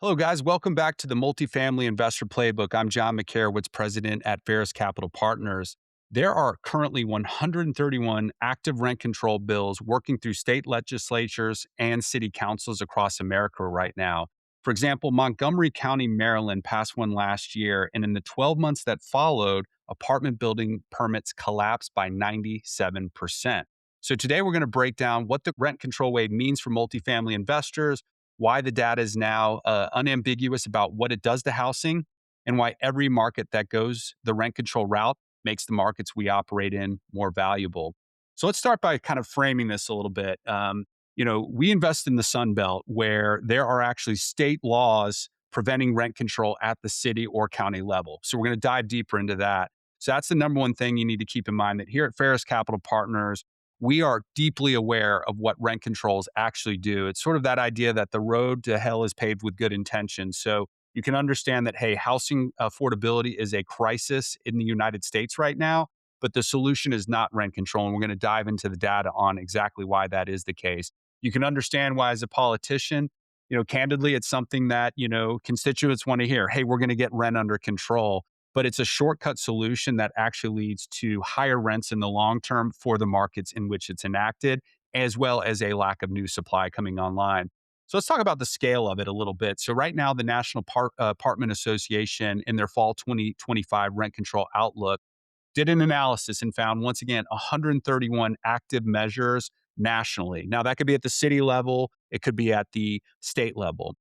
Hello, guys. Welcome back to the Multifamily Investor Playbook. I'm John Makarewicz, president at Faris Capital Partners. There are currently 131 active rent control bills working through state legislatures and city councils across America right now. For example, Montgomery County, Maryland passed one last year, and in the 12 months that followed, apartment building permits collapsed by 97%. So today we're going to break down what the rent control wave means for multifamily investors, why the data is now unambiguous about what it does to housing, and why every market that goes the rent control route makes the markets we operate in more valuable. So let's start by kind of framing this a little bit. We invest in the Sunbelt where there are actually state laws preventing rent control at the city or county level. So we're going to dive deeper into that. So that's the number one thing you need to keep in mind, that here at Faris Capital Partners, we are deeply aware of what rent controls actually do. It's sort of that idea that the road to hell is paved with good intentions. So you can understand that, hey, housing affordability is a crisis in the United States right now, but the solution is not rent control. And we're going to dive into the data on exactly why that is the case. You can understand why, as a politician, candidly, it's something that, constituents want to hear. Hey, we're going to get rent under control, but it's a shortcut solution that actually leads to higher rents in the long term for the markets in which it's enacted, as well as a lack of new supply coming online. So let's talk about the scale of it a little bit. So right now, the National Apartment Association, in their fall 2025 rent control outlook, did an analysis and found, once again, 131 active measures nationally. Now, that could be at the city level, it could be at the state level.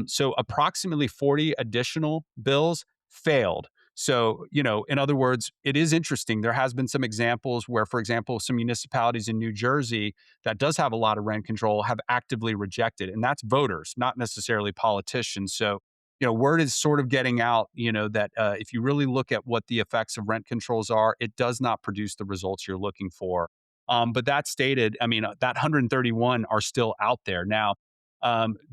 So approximately 40 additional bills failed. So, in other words, it is interesting. There has been some examples where, for example, some municipalities in New Jersey that does have a lot of rent control have actively rejected, and that's voters, not necessarily politicians. So, word is sort of getting out, that if you really look at what the effects of rent controls are, it does not produce the results you're looking for. But that stated, that 131 are still out there. Now,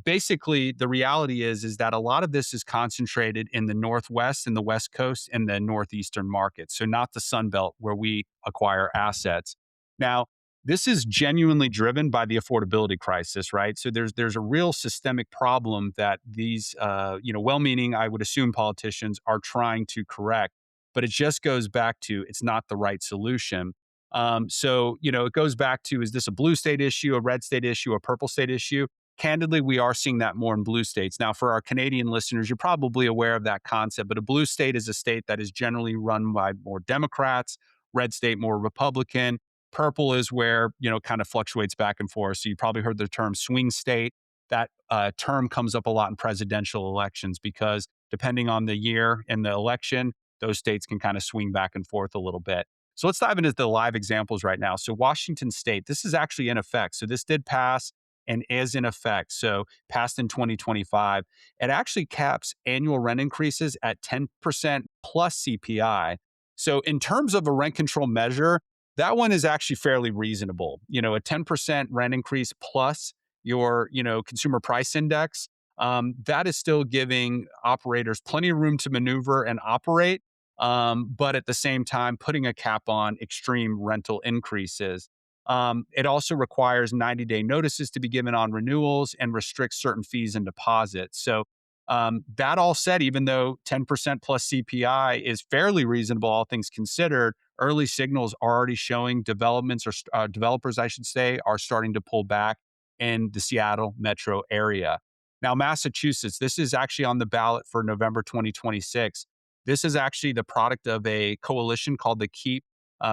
basically, the reality is that a lot of this is concentrated in the Northwest and the West Coast and the Northeastern markets. So not the Sun Belt where we acquire assets. Now, this is genuinely driven by the affordability crisis, right? So there's a real systemic problem that these, well-meaning, I would assume, politicians are trying to correct, but it just goes back to it's not the right solution. It goes back to, is this a blue state issue, a red state issue, a purple state issue? Candidly, we are seeing that more in blue states. Now, for our Canadian listeners, you're probably aware of that concept, but a blue state is a state that is generally run by more Democrats, red state more Republican. Purple is where, kind of fluctuates back and forth. So you probably heard the term swing state. That term comes up a lot in presidential elections because depending on the year and the election, those states can kind of swing back and forth a little bit. So let's dive into the live examples right now. So Washington State, this is actually in effect. So this did pass and is in effect. So passed in 2025. It actually caps annual rent increases at 10% plus CPI. So in terms of a rent control measure, that one is actually fairly reasonable. A 10% rent increase plus your, consumer price index, that is still giving operators plenty of room to maneuver and operate, but at the same time, putting a cap on extreme rental increases. It also requires 90-day notices to be given on renewals and restricts certain fees and deposits. So, that all said, even though 10% plus CPI is fairly reasonable, all things considered, early signals are already showing developers, I should say, are starting to pull back in the Seattle metro area. Now, Massachusetts, this is actually on the ballot for November 2026. This is actually the product of a coalition called the Keep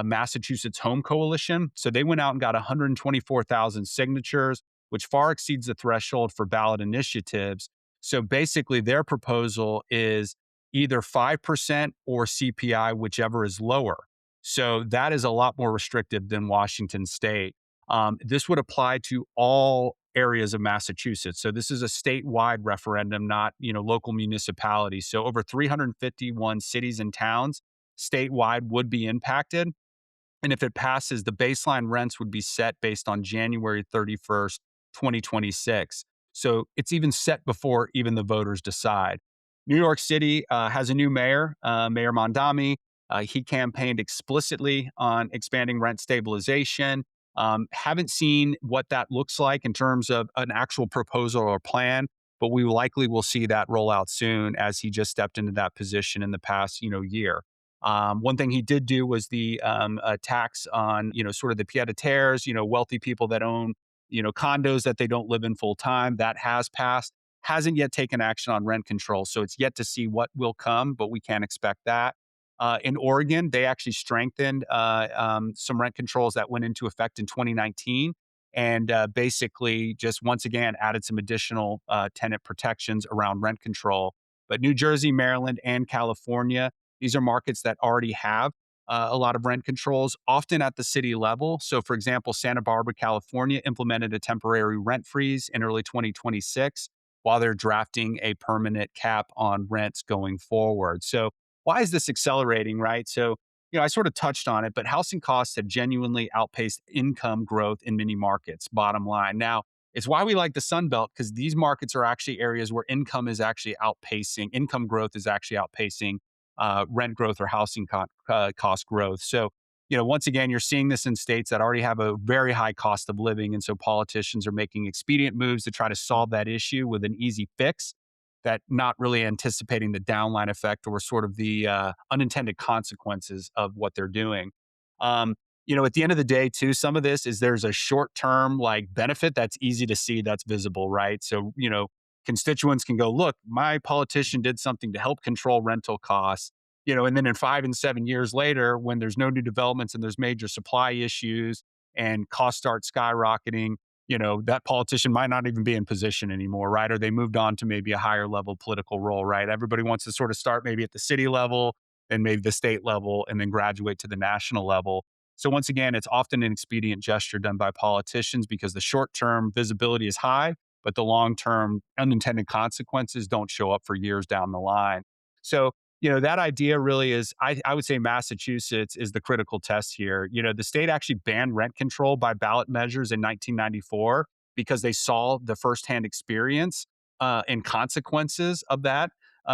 Massachusetts Home Coalition. So they went out and got 124,000 signatures, which far exceeds the threshold for ballot initiatives. So basically, their proposal is either 5% or CPI, whichever is lower. So that is a lot more restrictive than Washington State. This would apply to all areas of Massachusetts. So this is a statewide referendum, not local municipalities. So over 351 cities and towns statewide would be impacted. And if it passes, the baseline rents would be set based on January 31st, 2026. So it's even set before even the voters decide. New York City has a new mayor, Mayor Mondami. He campaigned explicitly on expanding rent stabilization. Haven't seen what that looks like in terms of an actual proposal or plan. but we likely will see that roll out soon as he just stepped into that position in the past, year. One thing he did do was the tax on, sort of the pied-à-terres, wealthy people that own, condos that they don't live in full time. That has passed. Hasn't yet taken action on rent control, so it's yet to see what will come, but we can't expect that. In Oregon, they actually strengthened some rent controls that went into effect in 2019 and basically just once again added some additional tenant protections around rent control. But New Jersey, Maryland, and California, these are markets that already have a lot of rent controls, often at the city level. So, for example, Santa Barbara, California implemented a temporary rent freeze in early 2026 while they're drafting a permanent cap on rents going forward. So, why is this accelerating, right? So, I sort of touched on it, but housing costs have genuinely outpaced income growth in many markets, bottom line. Now, it's why we like the Sunbelt because these markets are actually areas where income growth is actually outpacing rent growth or housing cost growth. So, once again, you're seeing this in states that already have a very high cost of living. And so politicians are making expedient moves to try to solve that issue with an easy fix that not really anticipating the downline effect or sort of the unintended consequences of what they're doing. Um, at the end of the day, too, some of this is there's a short term like benefit that's easy to see that's visible, right? So, constituents can go, look, my politician did something to help control rental costs, and then in 5 and 7 years later, when there's no new developments and there's major supply issues and costs start skyrocketing, that politician might not even be in position anymore, right? Or they moved on to maybe a higher level political role, right? Everybody wants to sort of start maybe at the city level and maybe the state level and then graduate to the national level. So once again, it's often an expedient gesture done by politicians because the short term visibility is high, but the long term unintended consequences don't show up for years down the line. So, that idea really is, I would say Massachusetts is the critical test here. The state actually banned rent control by ballot measures in 1994 because they saw the firsthand experience and consequences of that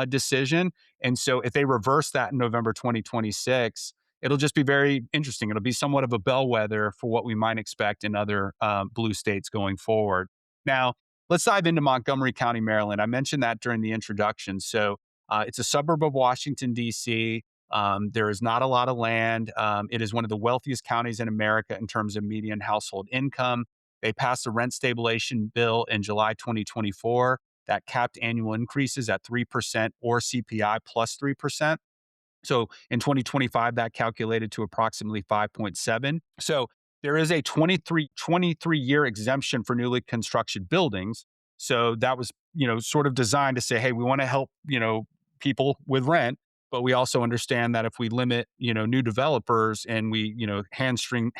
decision. And so if they reverse that in November 2026, it'll just be very interesting. It'll be somewhat of a bellwether for what we might expect in other blue states going forward. Now, let's dive into Montgomery County, Maryland. I mentioned that during the introduction. So it's a suburb of Washington, D.C. There is not a lot of land. It is one of the wealthiest counties in America in terms of median household income. They passed a rent stabilization bill in July 2024 that capped annual increases at 3% or CPI plus 3%. So in 2025, that calculated to approximately 5.7. So there is a 23-year exemption for newly constructed buildings. So that was, sort of designed to say, hey, we want to help, people with rent, but we also understand that if we limit, new developers and we, hamstring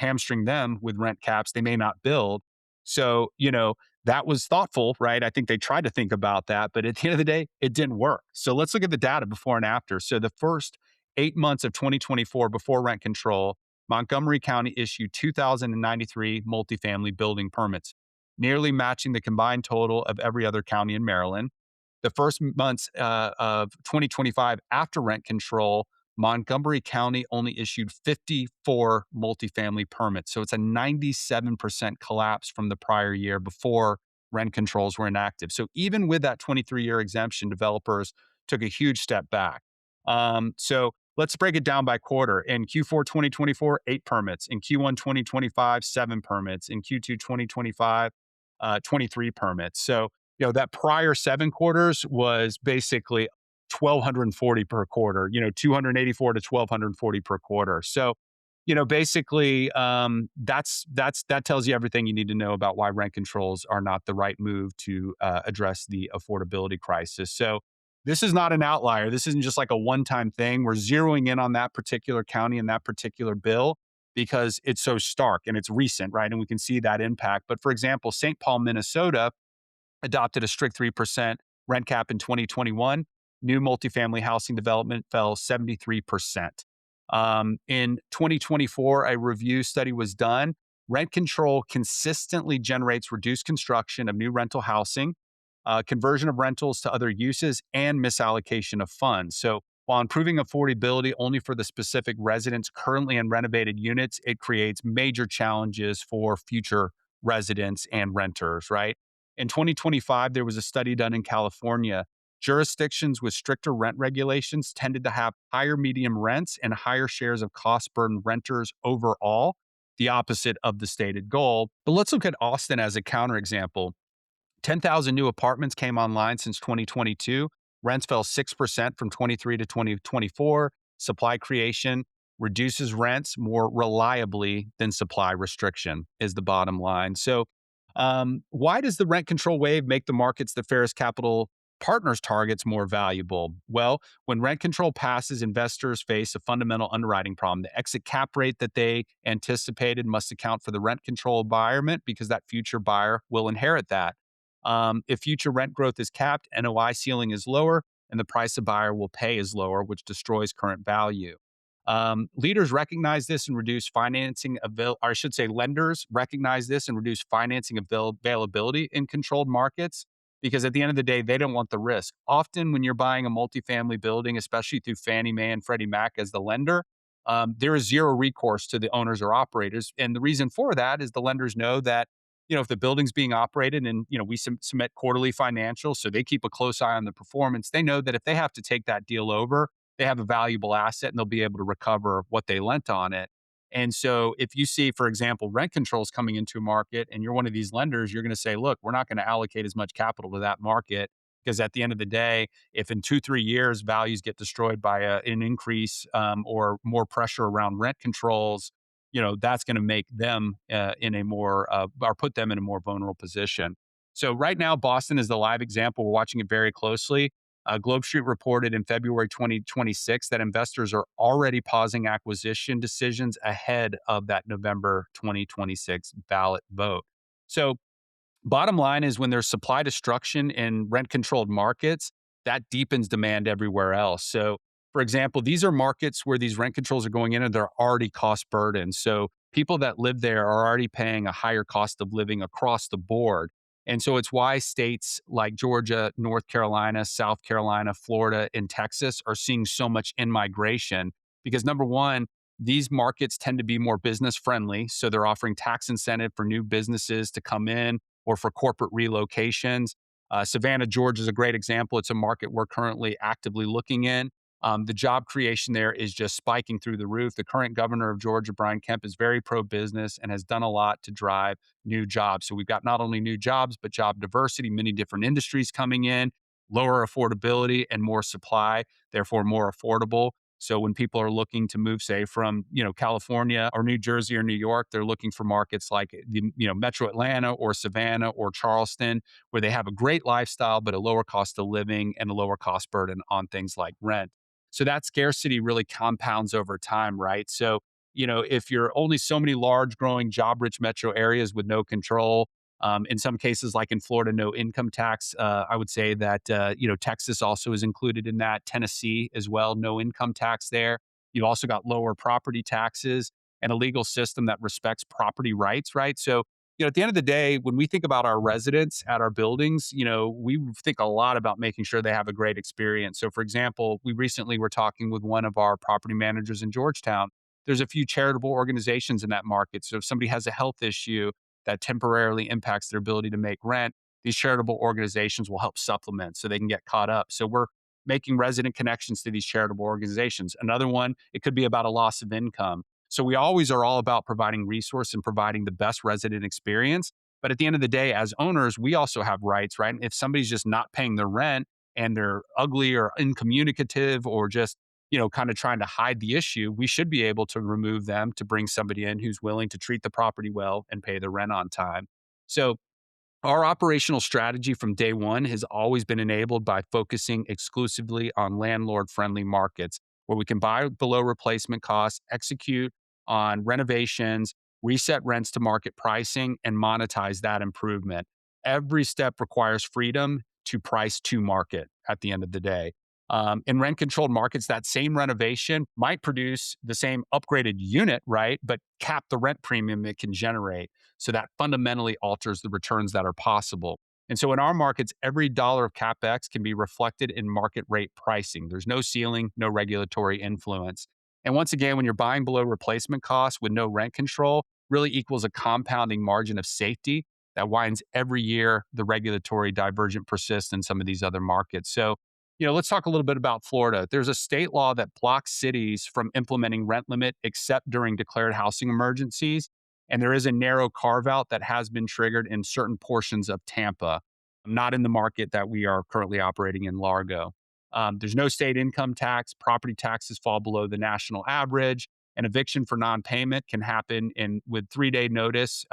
them with rent caps, they may not build. So, that was thoughtful, right? I think they tried to think about that, but at the end of the day, it didn't work. So let's look at the data before and after. So the first 8 months of 2024 before rent control, Montgomery County issued 2,093 multifamily building permits, nearly matching the combined total of every other county in Maryland. The first months of 2025 after rent control, Montgomery County only issued 54 multifamily permits. So it's a 97% collapse from the prior year before rent controls were enacted. So even with that 23-year exemption, developers took a huge step back. So let's break it down by quarter. In Q4 2024, 8 permits. In Q1 2025, 7 permits. In Q2 2025, 23 permits. So, that prior 7 quarters was basically 1,240 per quarter, 284 to 1,240 per quarter. So, basically, that tells you everything you need to know about why rent controls are not the right move to address the affordability crisis. So, this is not an outlier. This isn't just like a one-time thing. We're zeroing in on that particular county and that particular bill because it's so stark and it's recent, right? And we can see that impact. But for example, St. Paul, Minnesota adopted a strict 3% rent cap in 2021. New multifamily housing development fell 73%. In 2024, a review study was done. Rent control consistently generates reduced construction of new rental housing, conversion of rentals to other uses, and misallocation of funds. So while improving affordability only for the specific residents currently in renovated units, it creates major challenges for future residents and renters, right? In 2025, there was a study done in California. Jurisdictions with stricter rent regulations tended to have higher median rents and higher shares of cost burdened renters overall, the opposite of the stated goal. But let's look at Austin as a counterexample. 10,000 new apartments came online since 2022. Rents fell 6% from 23 to 2024. Supply creation reduces rents more reliably than supply restriction, is the bottom line. So, why does the rent control wave make the markets that Faris Capital Partners targets more valuable? Well, when rent control passes, investors face a fundamental underwriting problem. The exit cap rate that they anticipated must account for the rent control environment because that future buyer will inherit that. If future rent growth is capped, NOI ceiling is lower, and the price a buyer will pay is lower, which destroys current value. Leaders recognize this and reduce financing or I should say, lenders recognize this and reduce financing availability in controlled markets because at the end of the day, they don't want the risk. Often, when you're buying a multifamily building, especially through Fannie Mae and Freddie Mac as the lender, there is zero recourse to the owners or operators, and the reason for that is the lenders know that if the building's being operated and, we submit quarterly financials, so they keep a close eye on the performance. They know that if they have to take that deal over, they have a valuable asset and they'll be able to recover what they lent on it. And so if you see, for example, rent controls coming into a market and you're one of these lenders, you're going to say, look, we're not going to allocate as much capital to that market because at the end of the day, if in 2-3 years values get destroyed by an increase or more pressure around rent controls, that's going to make them in a more or put them in a more vulnerable position. So right now, Boston is the live example. We're watching it very closely. Globe Street reported in February 2026 that investors are already pausing acquisition decisions ahead of that November 2026 ballot vote. So bottom line is when there's supply destruction in rent controlled markets, that deepens demand everywhere else. So, for example, these are markets where these rent controls are going in and they're already cost burdened. So, people that live there are already paying a higher cost of living across the board. And so, it's why states like Georgia, North Carolina, South Carolina, Florida, and Texas are seeing so much in migration because number one, these markets tend to be more business friendly. So, they're offering tax incentive for new businesses to come in or for corporate relocations. Savannah, Georgia is a great example. It's a market we're currently actively looking in. The job creation there is just spiking through the roof. The current governor of Georgia, Brian Kemp, is very pro business and has done a lot to drive new jobs. So we've got not only new jobs, but job diversity, many different industries coming in, lower affordability and more supply, therefore more affordable. So when people are looking to move, say, from California or New Jersey or New York, they're looking for markets like the Metro Atlanta or Savannah or Charleston, where they have a great lifestyle but a lower cost of living and a lower cost burden on things like rent. So that scarcity really compounds over time, right? So if you're only so many large, growing, job-rich metro areas with no control, in some cases, like in Florida, no income tax. I would say that Texas also is included in that. Tennessee as well, no income tax there. You've also got lower property taxes and a legal system that respects property rights, right? So at the end of the day, when we think about our residents at our buildings, we think a lot about making sure they have a great experience. So, for example, we recently were talking with one of our property managers in Georgetown. There's a few charitable organizations in that market. So if somebody has a health issue that temporarily impacts their ability to make rent, these charitable organizations will help supplement so they can get caught up. So we're making resident connections to these charitable organizations. Another one, it could be about a loss of income. So we always are all about providing resource and providing the best resident experience. But at the end of the day, as owners, we also have rights, right? And if somebody's just not paying their rent and they're ugly or incommunicative or just kind of trying to hide the issue, we should be able to remove them to bring somebody in who's willing to treat the property well and pay the rent on time. So our operational strategy from day one has always been enabled by focusing exclusively on landlord-friendly markets where we can buy below replacement costs, execute on renovations, reset rents to market pricing, and monetize that improvement. Every step requires freedom to price to market at the end of the day. In rent-controlled markets, that same renovation might produce the same upgraded unit, right? But cap the rent premium it can generate. So that fundamentally alters the returns that are possible. And so in our markets, every dollar of CapEx can be reflected in market rate pricing. There's no ceiling, no regulatory influence. And once again, when you're buying below replacement costs with no rent control, really equals a compounding margin of safety that winds every year. The regulatory divergent persists in some of these other markets. So, let's talk a little bit about Florida. There's a state law that blocks cities from implementing rent limit except during declared housing emergencies. And there is a narrow carve out that has been triggered in certain portions of Tampa, not in the market that we are currently operating in, Largo. There's no state income tax. Property taxes fall below the national average. An eviction for non-payment can happen in with 3-day notice,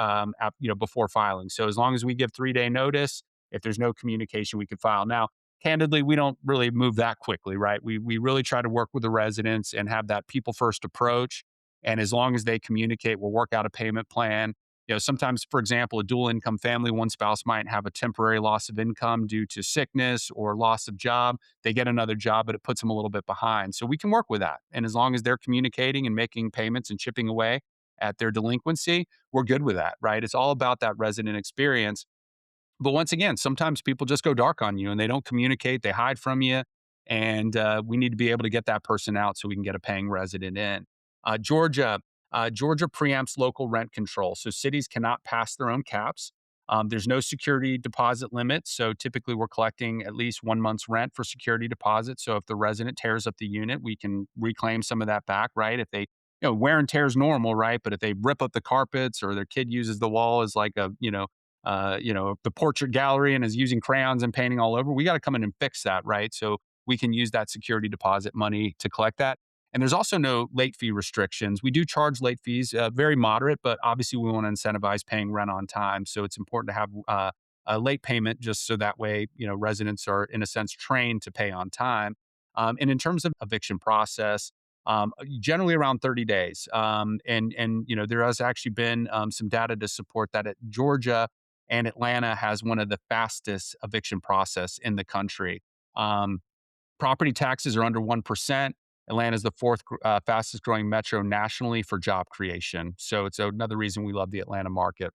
before filing. So as long as we give 3-day notice, if there's no communication, we can file. Now, candidly, we don't really move that quickly, right? We really try to work with the residents and have that people first approach. And as long as they communicate, we'll work out a payment plan. Sometimes, for example, a dual income family, one spouse might have a temporary loss of income due to sickness or loss of job. They get another job, but it puts them a little bit behind. So we can work with that. And as long as they're communicating and making payments and chipping away at their delinquency, we're good with that, right? It's all about that resident experience. But once again, sometimes people just go dark on you and they don't communicate, they hide from you. And we need to be able to get that person out so we can get a paying resident in. Georgia preempts local rent control. So cities cannot pass their own caps. There's no security deposit limit. So typically we're collecting at least 1 month's rent for security deposit. So if the resident tears up the unit, we can reclaim some of that back, right? If they, wear and tear is normal, right? But if they rip up the carpets or their kid uses the wall as like the portrait gallery and is using crayons and painting all over, we got to come in and fix that, right? So we can use that security deposit money to collect that. And there's also no late fee restrictions. We do charge late fees, very moderate, but obviously we want to incentivize paying rent on time. So it's important to have a late payment just so that way, residents are in a sense trained to pay on time. And in terms of eviction process, generally around 30 days. And there has actually been some data to support that at Georgia and Atlanta has one of the fastest eviction process in the country. Um, Property taxes are under 1%. Atlanta is the fourth fastest growing metro nationally for job creation. So it's another reason we love the Atlanta market.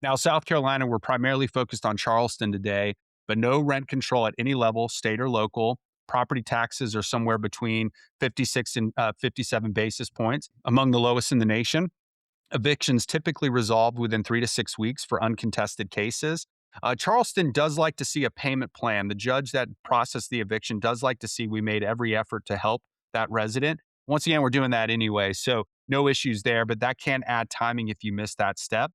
Now, South Carolina, we're primarily focused on Charleston today, but no rent control at any level, state or local. Property taxes are somewhere between 56 and 57 basis points, among the lowest in the nation. Evictions typically resolved within 3 to 6 weeks for uncontested cases. Charleston does like to see a payment plan. The judge that processed the eviction does like to see we made every effort to help that resident. Once again, we're doing that anyway, so no issues there, but that can add timing if you miss that step.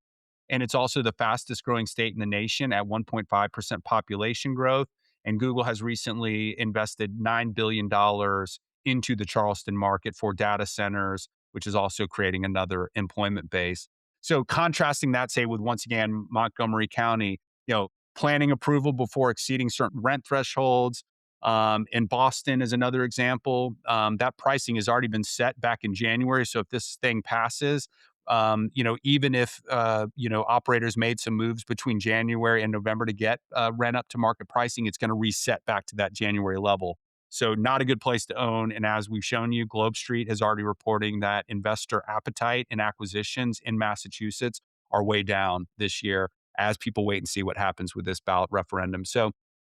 And it's also the fastest growing state in the nation at 1.5% population growth. And Google has recently invested $9 billion into the Charleston market for data centers, which is also creating another employment base. So contrasting that, say, with once again, Montgomery County, planning approval before exceeding certain rent thresholds. In Boston is another example. That pricing has already been set back in January. So if this thing passes, even if, operators made some moves between January and November to get rent up to market pricing, it's going to reset back to that January level. So not a good place to own. And as we've shown you, Globe Street is already reporting that investor appetite and acquisitions in Massachusetts are way down this year as people wait and see what happens with this ballot referendum. So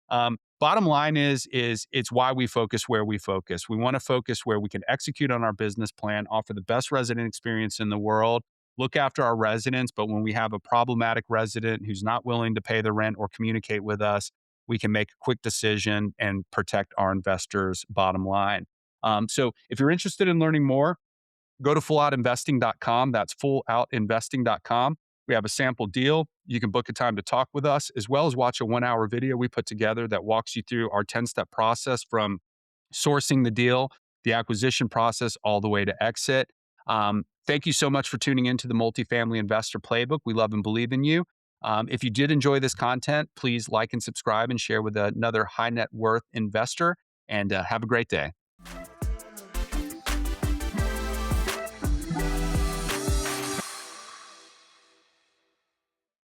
bottom line is it's why we focus where we focus. We want to focus where we can execute on our business plan, offer the best resident experience in the world, look after our residents. But when we have a problematic resident who's not willing to pay the rent or communicate with us, we can make a quick decision and protect our investors' bottom line. So if you're interested in learning more, go to fulloutinvesting.com. That's fulloutinvesting.com. We have a sample deal. You can book a time to talk with us, as well as watch a 1-hour video we put together that walks you through our 10-step process from sourcing the deal, the acquisition process, all the way to exit. Thank you so much for tuning into the Multifamily Investor Playbook. We love and believe in you. If you did enjoy this content, please like and subscribe and share with another high net worth investor. And have a great day.